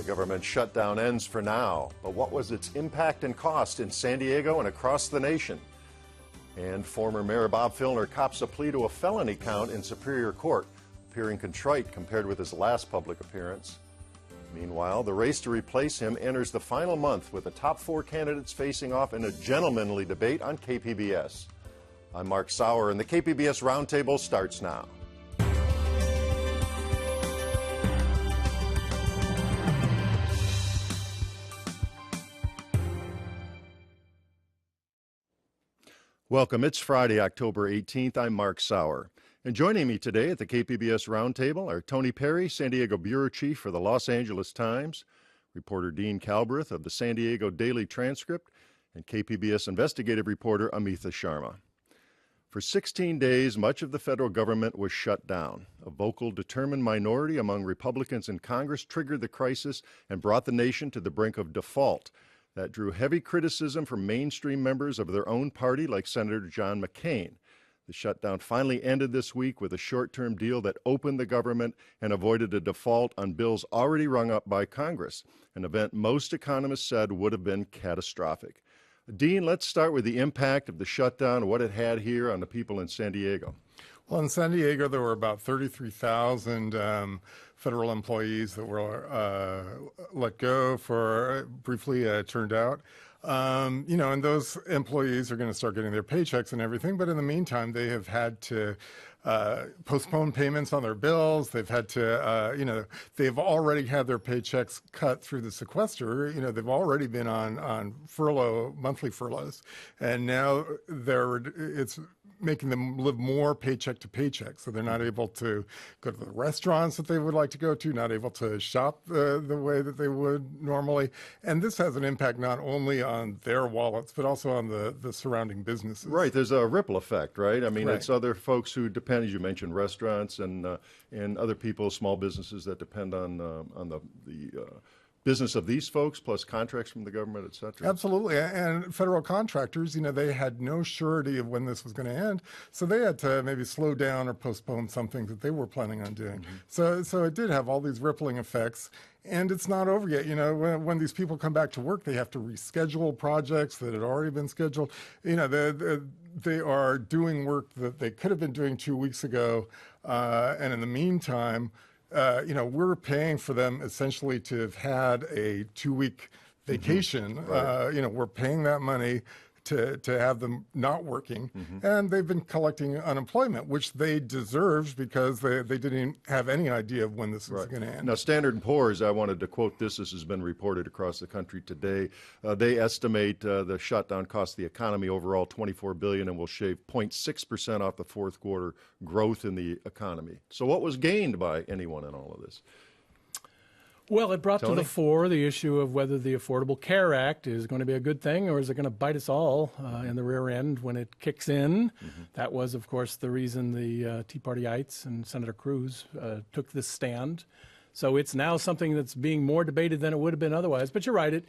The government shutdown ends for now, but what was its impact and cost in San Diego and across the nation? And former Mayor Bob Filner cops a plea to a felony count in Superior Court, appearing contrite compared with his last public appearance. Meanwhile, the race to replace him enters the final month with the top 4 candidates facing off in a gentlemanly debate on KPBS. I'm Mark Sauer, and the KPBS Roundtable starts now. Welcome. It's Friday, October 18th. I'm Mark Sauer. And joining me today at the KPBS Roundtable are Tony Perry, San Diego Bureau Chief for the Los Angeles Times, reporter Dean Calbreth of the San Diego Daily Transcript, and KPBS investigative reporter Amitha Sharma. For 16 days, much of the federal government was shut down. A vocal, determined minority among Republicans in Congress triggered the crisis and brought the nation to the brink of default. That drew heavy criticism from mainstream members of their own party, like Senator John McCain. The shutdown finally ended this week with a short-term deal that opened the government and avoided a default on bills already rung up by Congress, an event most economists said would have been catastrophic. Dean, let's start with the impact of the shutdown and what it had here on the people in San Diego. Well, in San Diego, there were about 33,000 federal employees that were let go for briefly turned out. And those employees are going to start getting their paychecks and everything. But in the meantime, they have had to postpone payments on their bills. They've had to, they've already had their paychecks cut through the sequester. They've already been on furlough, monthly furloughs. And now it's making them live more paycheck to paycheck. So they're not able to go to the restaurants that they would like to go to, not able to shop the way that they would normally. And this has an impact not only on their wallets, but also on the surrounding businesses. Right. There's a ripple effect, right? I mean, Right. It's other folks who depend, as you mentioned, restaurants and other people, small businesses that depend on the business of these folks, plus contracts from the government, et cetera. Absolutely. And federal contractors, they had no surety of when this was going to end. So they had to maybe slow down or postpone something that they were planning on doing. Mm-hmm. So it did have all these rippling effects. And it's not over yet. When these people come back to work, they have to reschedule projects that had already been scheduled. They are doing work that they could have been doing 2 weeks ago. And in the meantime, we're paying for them essentially to have had a 2-week vacation. Mm-hmm. Right. We're paying that money to have them not working. Mm-hmm. And they've been collecting unemployment, which they deserved because they didn't have any idea of when this was going to end. Now, Standard & Poor's, I wanted to quote this. This has been reported across the country today. They estimate the shutdown cost the economy overall $24 billion and will shave 0.6% off the fourth quarter growth in the economy. So what was gained by anyone in all of this? Well, it brought Tony? to the fore the issue of whether the Affordable Care Act is going to be a good thing or is it going to bite us all in the rear end when it kicks in. Mm-hmm. That was, of course, the reason the Tea Partyites and Senator Cruz took this stand. So it's now something that's being more debated than it would have been otherwise. But you're right, it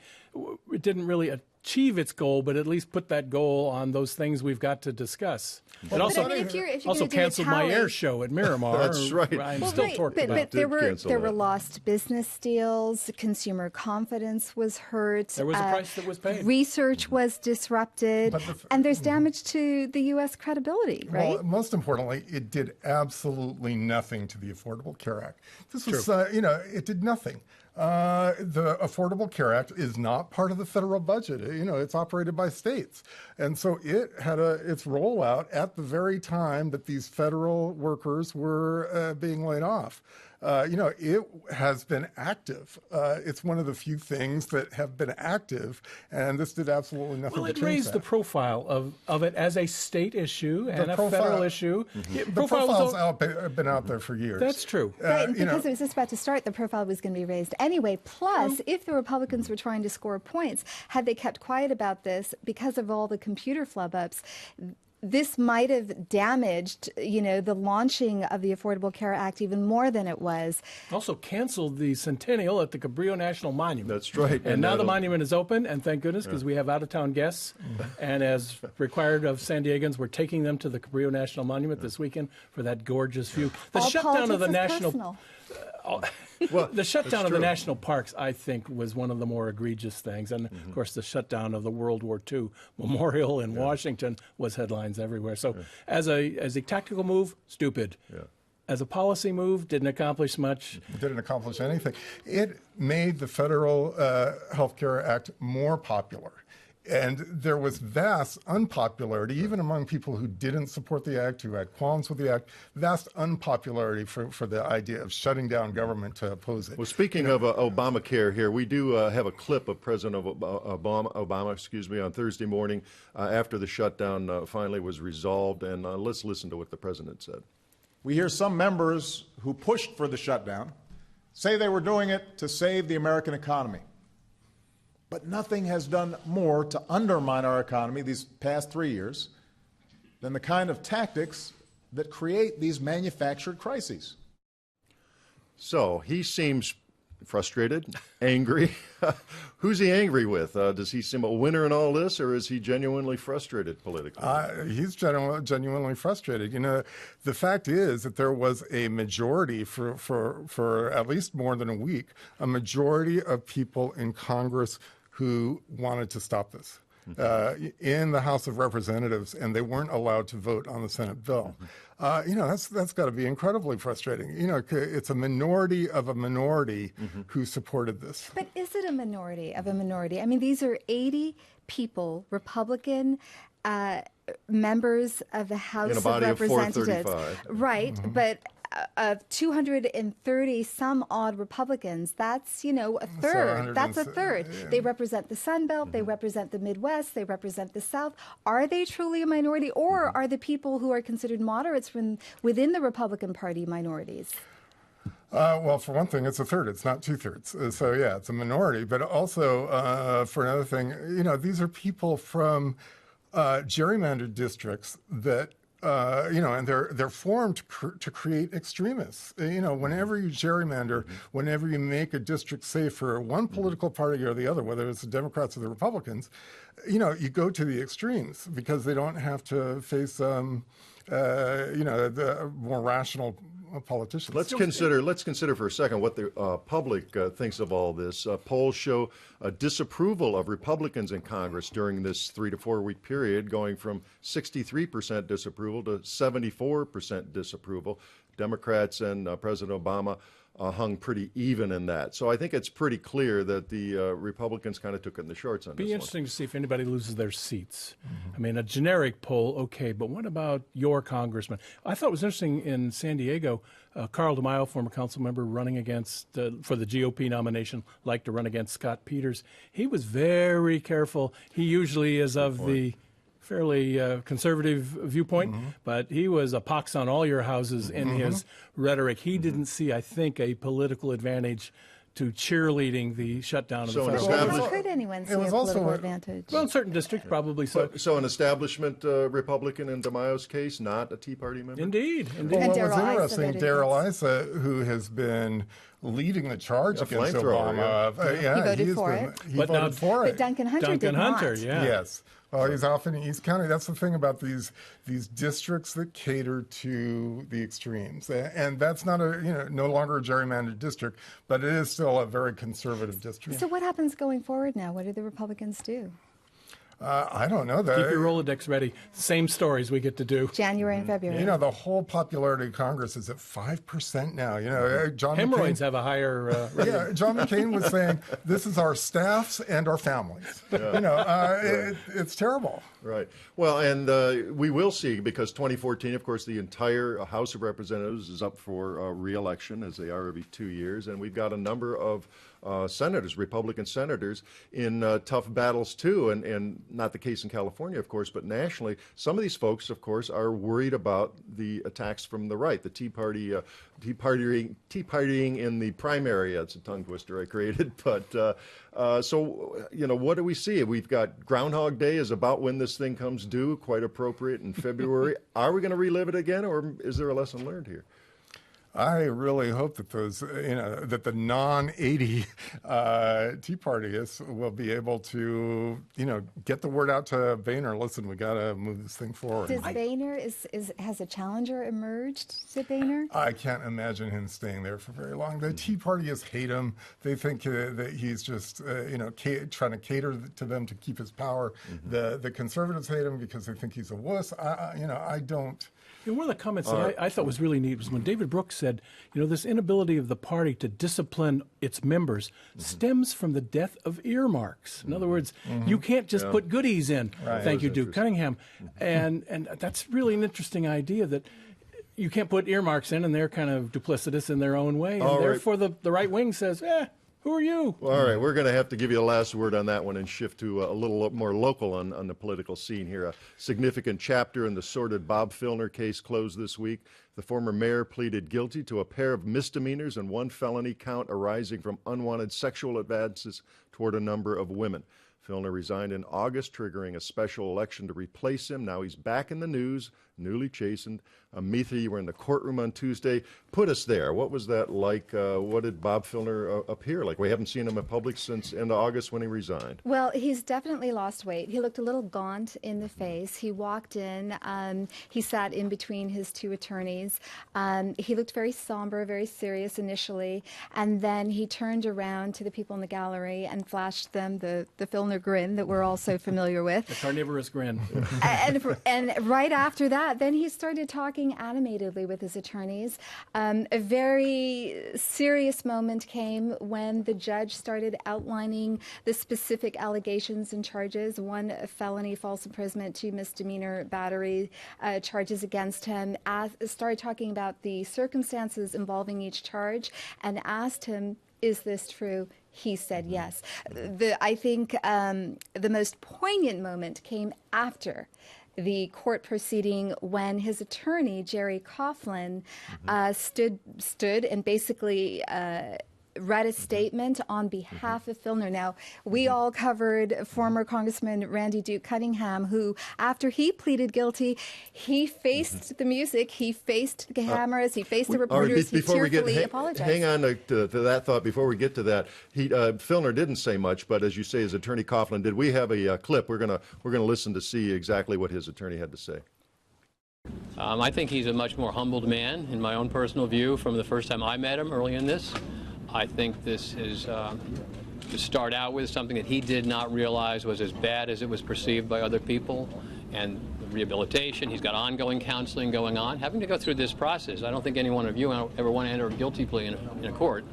didn't really achieve its goal, but at least put that goal on those things we've got to discuss. Well, it also, if you're also canceled my air show at Miramar. That's right. I'm still torqued about But there were that. lost business deals. Consumer confidence was hurt. There was a price that was paid. Research was disrupted. And there's damage to the U.S. credibility, right? Well, most importantly, it did absolutely nothing to the Affordable Care Act. This was, it did nothing. The Affordable Care Act is not part of the federal budget. It's operated by states. And so it had its rollout at the very time that these federal workers were being laid off. It has been active. It's one of the few things that have been active, and this did absolutely nothing to change that. Well, it raised the profile of it as a state issue and a federal issue. Mm-hmm. The profile's been out there for years. That's true. Right, and because it was just about to start, the profile was going to be raised anyway. Plus, if the Republicans were trying to score points, had they kept quiet about this because of all the computer flub-ups, this might have damaged, the launching of the Affordable Care Act even more than it was. Also canceled the centennial at the Cabrillo National Monument. That's right. And now the monument is open, and thank goodness, because we have out-of-town guests. And as required of San Diegans, we're taking them to the Cabrillo National Monument this weekend for that gorgeous view. The All shutdown of the politics is national... personal. Well, the shutdown of the true. national parks, I think, was one of the more egregious things. And, of course, the shutdown of the World War II Memorial in Washington was headlines everywhere. So as a tactical move, stupid. Yeah. As a policy move, didn't accomplish much. Didn't accomplish anything. It made the Federal Health Care Act more popular. And there was vast unpopularity, even among people who didn't support the act, who had qualms with the act, vast unpopularity for the idea of shutting down government to oppose it. Well, speaking of Obamacare here, we do have a clip of President Obama, on Thursday morning after the shutdown finally was resolved. And let's listen to what the president said. We hear some members who pushed for the shutdown say they were doing it to save the American economy. But nothing has done more to undermine our economy these past 3 years than the kind of tactics that create these manufactured crises. So he seems frustrated, angry. Who's he angry with? Does he seem a winner in all this, or is he genuinely frustrated politically? He's genuinely frustrated. You know, the fact is that there was a majority for at least more than a week, a majority of people in Congress who wanted to stop this. In the House of Representatives, and they weren't allowed to vote on the Senate bill. You know, that's got to be incredibly frustrating. You know, it's a minority of a minority who supported this. But is it a minority of a minority? I mean, these are 80 people, Republican members of the House In a of body of Representatives. 435. Right, but of 230 some odd Republicans, that's, you know, a third. That's a third. Yeah. They represent the Sun Belt, they represent the Midwest, they represent the South. Are they truly a minority, or are the people who are considered moderates from within the Republican Party minorities? Well, for one thing, it's a third. It's not two-thirds. So, yeah, it's a minority. But also, for another thing, you know, these are people from gerrymandered districts that you know, and they're formed to create extremists. You know, whenever you gerrymander, whenever you make a district safe for one political party or the other, whether it's the Democrats or the Republicans, you know, you go to the extremes because they don't have to face, you know, the more rational politicians. Let's consider for a second what the public thinks of all this. Polls show a disapproval of Republicans in Congress during this 3 to 4 week period, going from 63% disapproval to 74% disapproval. Democrats and President Obama hung pretty even in that. So I think it's pretty clear that the Republicans kind of took it in the shorts on this one. Be interesting to see if anybody loses their seats. I mean, a generic poll, okay, but what about your congressman? I thought it was interesting in San Diego, Carl DeMaio, former council member running against, for the GOP nomination, liked to run against Scott Peters. He was very careful. He usually is of the fairly conservative viewpoint, but he was a pox on all your houses in his rhetoric. He didn't see, I think, a political advantage to cheerleading the shutdown of So the an federal established- How could anyone see a was also political a- advantage? Well, in certain districts, probably so. So an establishment Republican in DeMaio's case, not a Tea Party member? Indeed. Well, And what was Darrell Issa interesting, voted Darrell against. Issa, who has been leading the charge A against flamethrower, Obama. Yeah, He voted he's for been- it. He But voted now- for it. But Duncan Hunter Duncan did Hunter, not. yeah. Yes. Well, he's off in East County. That's the thing about these districts that cater to the extremes, and that's not no longer a gerrymandered district, but it is still a very conservative district. So what happens going forward now? What do the Republicans do? I don't know. Keep your Rolodex ready. Same stories we get to do. January and February. You know, the whole popularity of Congress is at 5% now. You know, John Hemorrhoids McCain. have a higher Yeah, John McCain was saying this is our staffs and our families. You know, it's terrible. Right. Well, and we will see, because 2014, of course, the entire House of Representatives is up for re-election, as they are every 2 years, and we've got a number of senators, Republican senators, in tough battles too, and not the case in California, of course, but nationally. Some of these folks, of course, are worried about the attacks from the right, the Tea Partying in the primary. That's a tongue twister I created, but so what do we see? We've got Groundhog Day is about when this thing comes due, quite appropriate in February. Are we going to relive it again, or is there a lesson learned here? I really hope that those, that the non-80 Tea Partyists will be able to, get the word out to Boehner. Listen, we got to move this thing forward. Does Boehner, has a challenger emerged to Boehner? I can't imagine him staying there for very long. The Tea Partyists hate him. They think that he's just, trying to cater to them to keep his power. The conservatives hate him because they think he's a wuss. I don't. One of the comments that I thought was really neat was when David Brooks said, this inability of the party to discipline its members stems from the death of earmarks. In other words, you can't just put goodies in. Right. Thank you, Duke Cunningham. And that's really an interesting idea that you can't put earmarks in, and they're kind of duplicitous in their own way. And therefore, the right wing says, who are you? Well, all right, we're going to have to give you the last word on that one and shift to a little more local on the political scene here. A significant chapter in the sordid Bob Filner case closed this week. The former mayor pleaded guilty to a pair of misdemeanors and one felony count arising from unwanted sexual advances toward a number of women. Filner resigned in August, triggering a special election to replace him. Now he's back in the news, newly chastened. Mitha, you were in the courtroom on Tuesday. Put us there. What was that like? What did Bob Filner appear like? We haven't seen him in public since end of August when he resigned. Well, he's definitely lost weight. He looked a little gaunt in the face. He walked in. He sat in between his two attorneys. He looked very somber, very serious initially, and then he turned around to the people in the gallery and flashed them the Filner grin that we're all so familiar with. The carnivorous grin. and right after that, then he started talking animatedly with his attorneys. A very serious moment came when the judge started outlining the specific allegations and charges. One, a felony false imprisonment, two misdemeanor battery charges against him. Started talking about the circumstances involving each charge and asked him, is this true? He said yes. I think the most poignant moment came after the court proceeding when his attorney, Jerry Coughlin, stood and basically read a statement on behalf of Filner. Now, we all covered former Congressman Randy Duke Cunningham, who, after he pleaded guilty, he faced the music, he faced the cameras, he faced the reporters, he tearfully apologized. Hang on to that thought before we get to that. Filner didn't say much, but as you say, his attorney Coughlin did. We have a clip. We're gonna listen to see exactly what his attorney had to say. I think he's a much more humbled man, in my own personal view, from the first time I met him early in this. I think this is to start out with something that he did not realize was as bad as it was perceived by other people, and the rehabilitation. He's got ongoing counseling going on. Having to go through this process, I don't think any one of you ever want to enter a guilty plea in a court.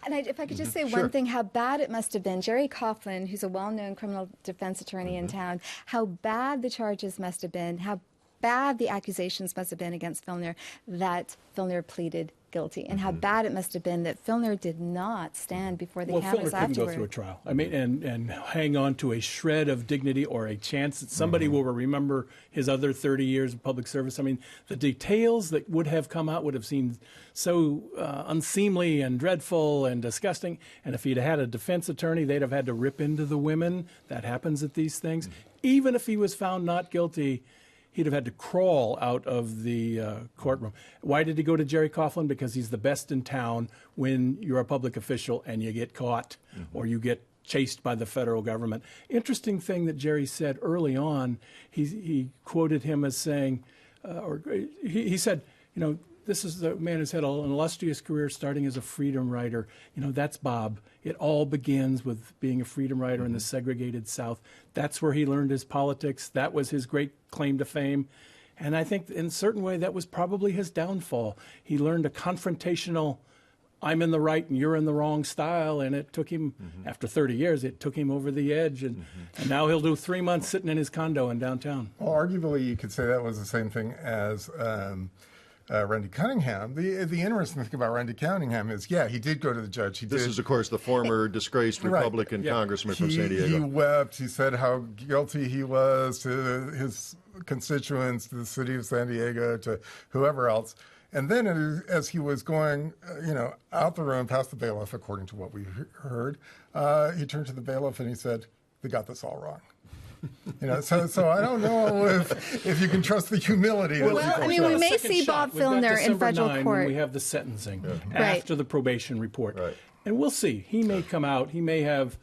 And if I could just say one thing, how bad it must have been. Jerry Coughlin, who's a well-known criminal defense attorney in town, how bad the charges must have been, how bad the accusations must have been against Filner, that Filner pleaded guilty, and how bad it must have been that Filner did not stand before the cameras Filner couldn't afterward. go through a trial. I mean, and hang on to a shred of dignity or a chance that somebody will remember his other 30 years of public service. I mean, the details that would have come out would have seemed so unseemly and dreadful and disgusting. And if he'd had a defense attorney, they'd have had to rip into the women. That happens at these things. Even if he was found not guilty, he'd have had to crawl out of the courtroom. Why did he go to Jerry Coughlin? Because he's the best in town when you're a public official and you get caught or you get chased by the federal government. Interesting thing that Jerry said early on, he quoted him as saying, he said, this is the man who's had an illustrious career starting as a freedom writer. That's Bob. It all begins with being a freedom writer in the segregated South. That's where he learned his politics. That was his great claim to fame. And I think in a certain way that was probably his downfall. He learned a confrontational, I'm in the right and you're in the wrong style. And it took him, after 30 years, it took him over the edge. And now he'll do 3 months sitting in his condo in downtown. Well, arguably, you could say that was the same thing as Randy Cunningham. The interesting thing about Randy Cunningham is, he did go to the judge. This is, of course, the former disgraced Republican congressman from San Diego. He wept. He said how guilty he was to his constituents, to the city of San Diego, to whoever else. And then as he was going, out the room, past the bailiff, according to what we heard, he turned to the bailiff and he said, they got this all wrong. So I don't know if you can trust the humility. Well, I mean, we may see Bob Filner in federal court. We have the sentencing Right. after the probation report. Right. And we'll see. He may come out. He may have,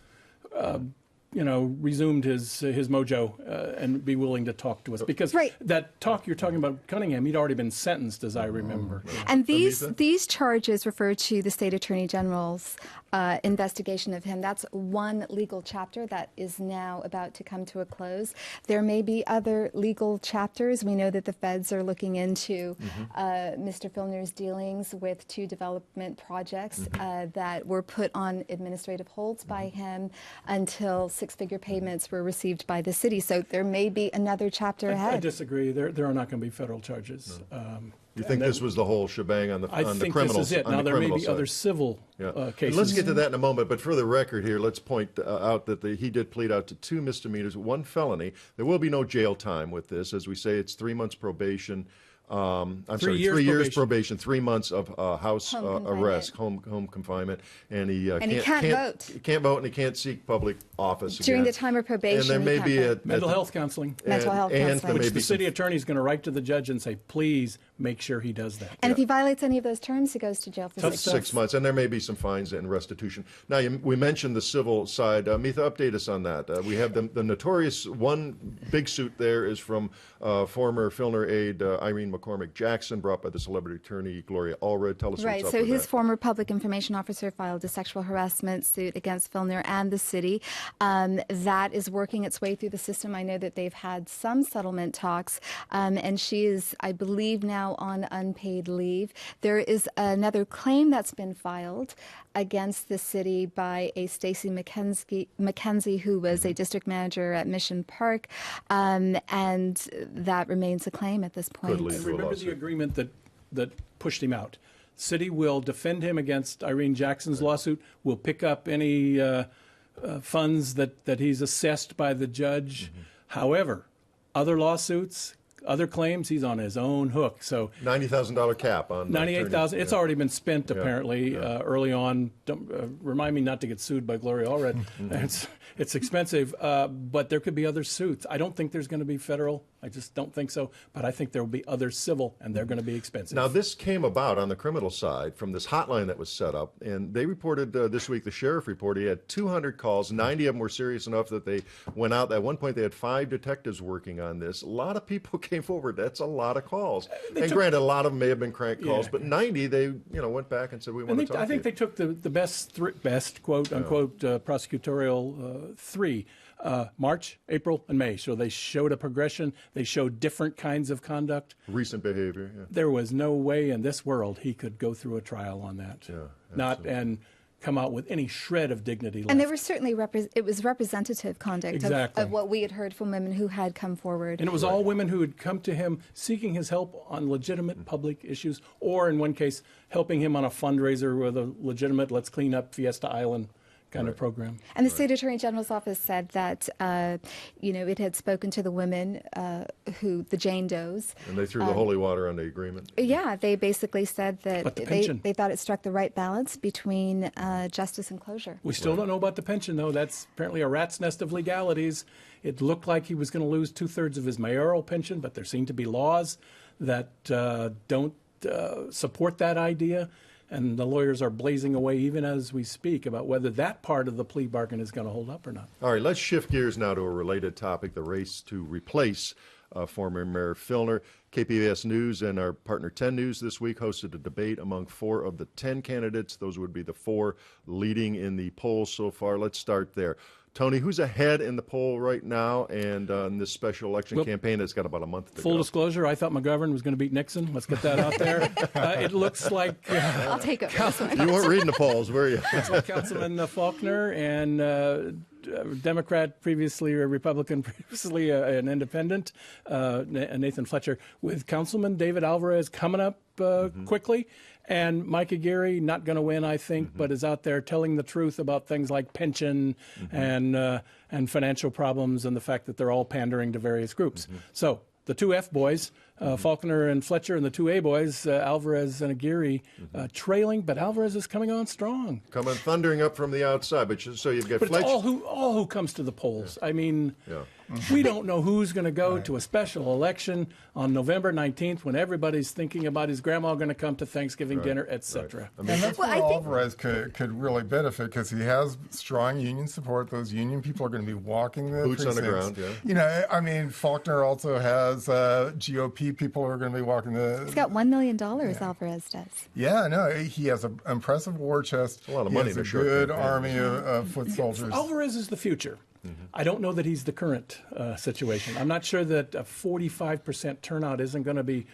resumed his mojo and be willing to talk to us. Because that talk you're talking about, Cunningham, he'd already been sentenced, as I remember. And these charges refer to the state attorney general's investigation of him. That's one legal chapter that is now about to come to a close. There may be other legal chapters. We know that the feds are looking into Mr. Filner's dealings with 2 development projects that were put on administrative holds by him until 6-figure payments were received by the city. So there may be another chapter ahead. I disagree. There are not going to be federal charges. You think this was the whole shebang on the criminals? I think this is it. Now, there may be other civil cases. And let's get to that in a moment, but for the record here, let's point out that he did plead out to 2 misdemeanors, 1 felony. There will be no jail time with this. As we say, it's 3 months probation. 3 years probation, 3 months of house arrest, home confinement, and he can't vote. He can't vote, and he can't seek public office during the time of probation. And there may be mental health counseling. Mental health counseling. Which the city attorney is going to write to the judge and say, please make sure he does that. And if he violates any of those terms, he goes to jail for 6 months, and there may be some fines and restitution. Now, we mentioned the civil side. Mitha, update us on that. We have the notorious one big suit there is from former Filner aide Irene McCormick Jackson, brought by the celebrity attorney Gloria Allred. Tell us what's up so with his that. former public information officer filed a sexual harassment suit against Filner and the city. That is working its way through the system. I know that they've had some settlement talks, and she is, I believe, now on unpaid leave. There is another claim that's been filed against the city by a Stacey McKenzie, who was a district manager at Mission Park, and that remains a claim at this point. And remember the agreement that pushed him out. City will defend him against Irene Jackson's lawsuit, will pick up any funds that he's assessed by the judge. However, other lawsuits, other claims, he's on his own hook. So $90,000 cap on $98,000. It's already been spent apparently early on. Remind me not to get sued by Gloria Allred. It's expensive, but there could be other suits. I don't think there's going to be federal. I just don't think so. But I think there will be other civil, and they're going to be expensive. Now, this came about on the criminal side from this hotline that was set up, and they reported this week, the sheriff reported he had 200 calls. 90 of them were serious enough that they went out. At one point, they had 5 detectives working on this. A lot of people came forward. That's a lot of calls. And granted, a lot of them may have been crank calls, but 90, they went back and said, we want to talk to you. I think they took the best quote-unquote prosecutorial 3, March, April, and May. So they showed a progression. They showed different kinds of conduct. Recent behavior, There was no way in this world he could go through a trial on that. And come out with any shred of dignity left. And there were certainly it was representative conduct of what we had heard from women who had come forward. And it was all women who had come to him seeking his help on legitimate public issues, or in one case, helping him on a fundraiser with a legitimate Let's Clean Up Fiesta Island kind of program. And the state attorney general's office said that, it had spoken to the women the Jane Does. And they threw the holy water on the agreement. Yeah, they basically said that they thought it struck the right balance between justice and closure. We still don't know about the pension, though. That's apparently a rat's nest of legalities. It looked like he was going to lose 2/3 of his mayoral pension, but there seem to be laws that don't support that idea. And the lawyers are blazing away even as we speak about whether that part of the plea bargain is going to hold up or not. All right, let's shift gears now to a related topic, the race to replace former Mayor Filner. KPBS News and our partner 10 News this week hosted a debate among 4 of the 10 candidates. Those would be the 4 leading in the polls so far. Let's start there. Tony, who's ahead in the poll right now and in this special election campaign that's got about a month to go? Full disclosure, I thought McGovern was going to beat Nixon. Let's get that out there. It looks like... I'll take it. You weren't reading the polls, were you? It's like Councilman Faulkner and Democrat, previously a Republican, previously an independent, Nathan Fletcher, with Councilman David Alvarez coming up quickly. And Mike Aguirre, not going to win, I think, but is out there telling the truth about things like pension and financial problems and the fact that they're all pandering to various groups. So the 2 F boys, Faulkner and Fletcher and the two A-boys, Alvarez and Aguirre, trailing, but Alvarez is coming on strong. Coming thundering up from the outside. So you've got But Fletcher. it's all who comes to the polls. I mean, we don't know who's going to go to a special election on November 19th when everybody's thinking about is grandma going to come to Thanksgiving dinner, etc. And that's where Alvarez could really benefit because he has strong union support. Those union people are going to be walking the Boots on the precincts. ground, You know, I mean, Faulkner also has GOP people who are going to be walking the... He's got $1 million, Alvarez does. Yeah, no, he has an impressive war chest. A lot of He money has in a a short good campaign. army of foot soldiers. Alvarez is the future. I don't know that he's the current situation. I'm not sure that a 45% turnout isn't going to be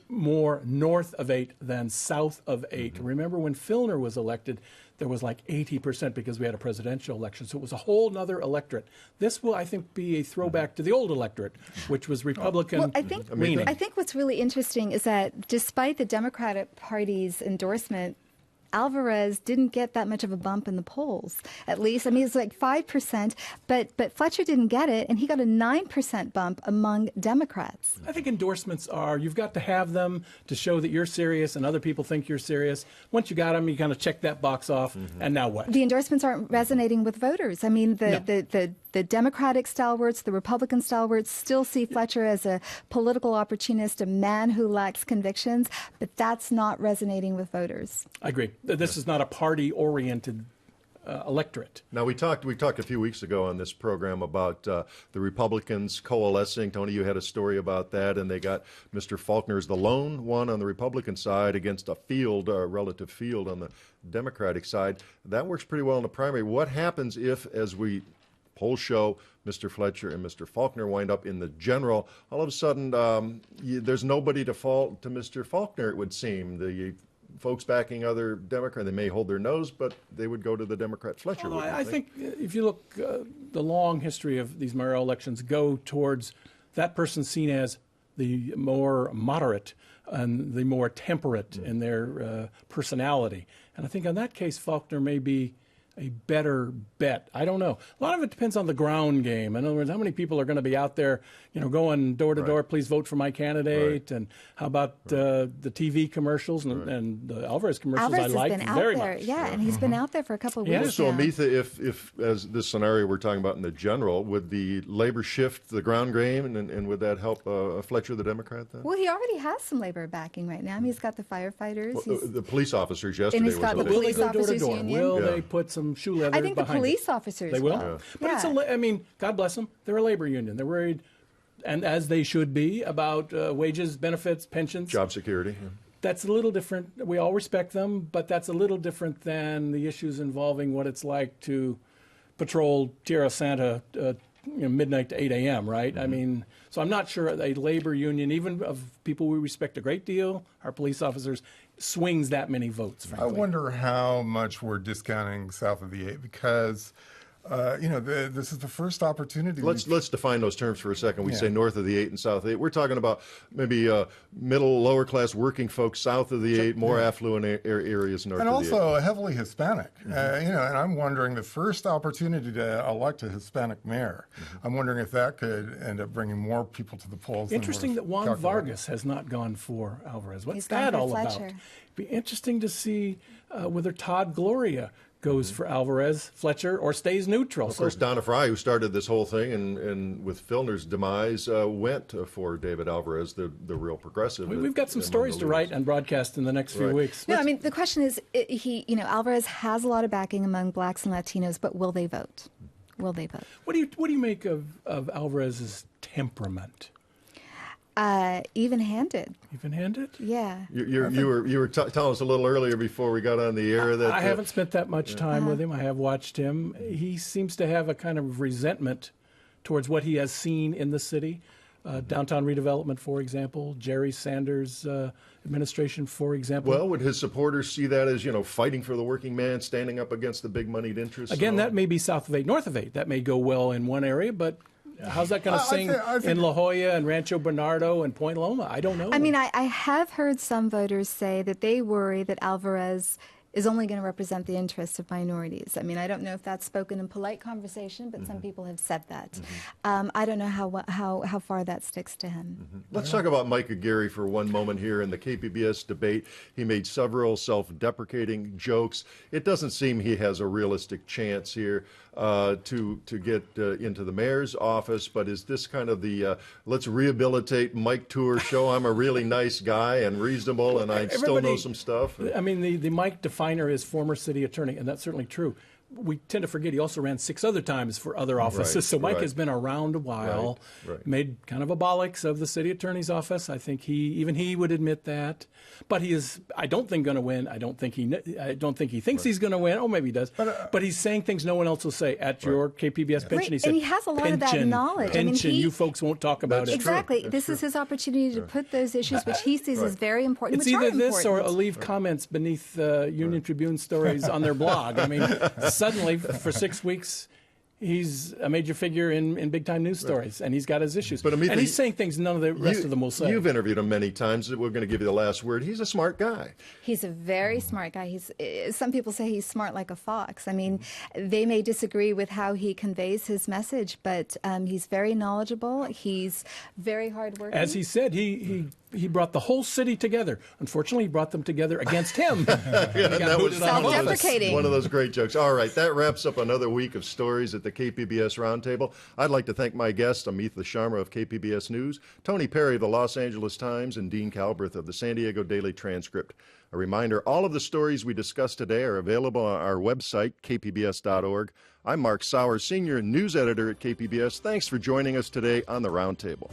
more north of 8 than south of 8. Remember when Filner was elected, there was like 80% because we had a presidential election. So it was a whole nother electorate. This will, I think, be a throwback to the old electorate, which was Republican Well, leaning. I think what's really interesting is that despite the Democratic Party's endorsement, Alvarez didn't get that much of a bump in the polls, at least. I mean, it's like 5%, but Fletcher didn't get it, and he got a 9% bump among Democrats. I think endorsements are, you've got to have them to show that you're serious and other people think you're serious. Once you got them, you kind of check that box off, and now what? The endorsements aren't resonating with voters. I mean, the Democratic stalwarts, the Republican stalwarts still see Fletcher as a political opportunist, a man who lacks convictions, but that's not resonating with voters. I agree. This is not a party-oriented electorate. Now, we talked a few weeks ago on this program about the Republicans coalescing. Tony, you had a story about that, and they got Mr. Faulkner as the lone one on the Republican side against a relative field on the Democratic side. That works pretty well in the primary. What happens if, as polls show, Mr. Fletcher and Mr. Faulkner wind up in the general? All of a sudden, there's nobody to fault to Mr. Faulkner, it would seem. The folks backing other Democrats, they may hold their nose, but they would go to the Democrat Fletcher. Well, I think if you look, the long history of these mayoral elections go towards that person seen as the more moderate and the more temperate in their personality. And I think in that case, Faulkner may be a better bet. I don't know. A lot of it depends on the ground game. In other words, how many people are going to be out there, going door to door, please vote for my candidate, and how about the TV commercials and the Alvarez commercials? Alvarez I like has been very out there, much. and he's been out there for a couple of weeks. So, now. Amitha, if as this scenario we're talking about in the general, would the labor shift the ground game, and would that help Fletcher, the Democrat, then? Well, he already has some labor backing right now. I mean, he's got the firefighters. The police officers yesterday. And he's got the Will they police go door to officers door? union. Will they put some shoe leather I think the behind police it? officers They will. will. But it's I mean, God bless them. They're a labor union. They're worried, and as they should be, about wages, benefits, pensions. Job security. That's a little different. We all respect them, but that's a little different than the issues involving what it's like to patrol Tierra Santa midnight to 8 a.m., right? I mean, so I'm not sure a labor union, even of people we respect a great deal, our police officers, swings that many votes, frankly. I wonder how much we're discounting south of the 8 because, this is the first opportunity. Let's define those terms for a second. We say north of the 8 and south of the 8. We're talking about maybe middle, lower class working folks south of the 8, more affluent areas north and of the 8. And also heavily Hispanic. And I'm wondering the first opportunity to elect a Hispanic mayor. I'm wondering if that could end up bringing more people to the polls. Interesting that Juan Vargas has not gone for Alvarez. What's that all about? It'd be interesting to see whether Todd Gloria goes for Alvarez, Fletcher, or stays neutral. Of course, Donna Fry, who started this whole thing, and with Filner's demise, went for David Alvarez, the real progressive. We've got some stories to write and broadcast in the next few weeks. No, I mean, the question is, Alvarez has a lot of backing among blacks and Latinos, but will they vote? Will they vote? What do you make of Alvarez's temperament? Even-handed. Even-handed? Yeah. You were telling us a little earlier before we got on the air that I haven't spent that much time with him. I have watched him. He seems to have a kind of resentment towards what he has seen in the city. Downtown redevelopment, for example, Jerry Sanders' administration, for example. Well, would his supporters see that as, fighting for the working man, standing up against the big moneyed interests? Again, that may be south of 8, north of 8. That may go well in one area, but how's that going to sing in La Jolla and Rancho Bernardo and Point Loma? I don't know. I mean, I have heard some voters say that they worry that Alvarez is only going to represent the interests of minorities. I mean, I don't know if that's spoken in polite conversation, but some people have said that. I don't know how far that sticks to him. Let's talk about Mike Aguirre for one moment here. In the KPBS debate, he made several self-deprecating jokes. It doesn't seem he has a realistic chance here to get into the mayor's office, but is this kind of the let's rehabilitate Mike tour, show I'm a really nice guy and reasonable and I still know some stuff? I mean, the Mike definer is former city attorney, and that's certainly true. We tend to forget he also ran 6 other times for other offices. Right, so Mike right. has been around a while, made kind of a bollocks of the city attorney's office. I think even he would admit that. But he is, I don't think, going to win. I don't think he thinks he's going to win. Oh, maybe he does. But he's saying things no one else will say. At your KPBS pension, he said, and he has a lot of that knowledge. Pension, you folks won't talk about it. Exactly. This is his opportunity to put those issues, which he sees as very important, It's which either are this or important. leave comments beneath Union Tribune stories on their blog. I mean, suddenly, for 6 weeks, he's a major figure in big-time news stories, and he's got his issues. But and he's saying things none of the rest of them will say. You've interviewed him many times. We're going to give you the last word. He's a smart guy. He's a very smart guy. Some people say he's smart like a fox. I mean, they may disagree with how he conveys his message, but he's very knowledgeable. He's very hardworking. As he said, he brought the whole city together. Unfortunately, he brought them together against him. That was self-deprecating. one of those great jokes. All right, that wraps up another week of stories at the KPBS Roundtable. I'd like to thank my guests, Amit Sharma of KPBS News, Tony Perry of the Los Angeles Times, and Dean Calberth of the San Diego Daily Transcript. A reminder, all of the stories we discussed today are available on our website, kpbs.org. I'm Mark Sauer, Senior News Editor at KPBS. Thanks for joining us today on the Roundtable.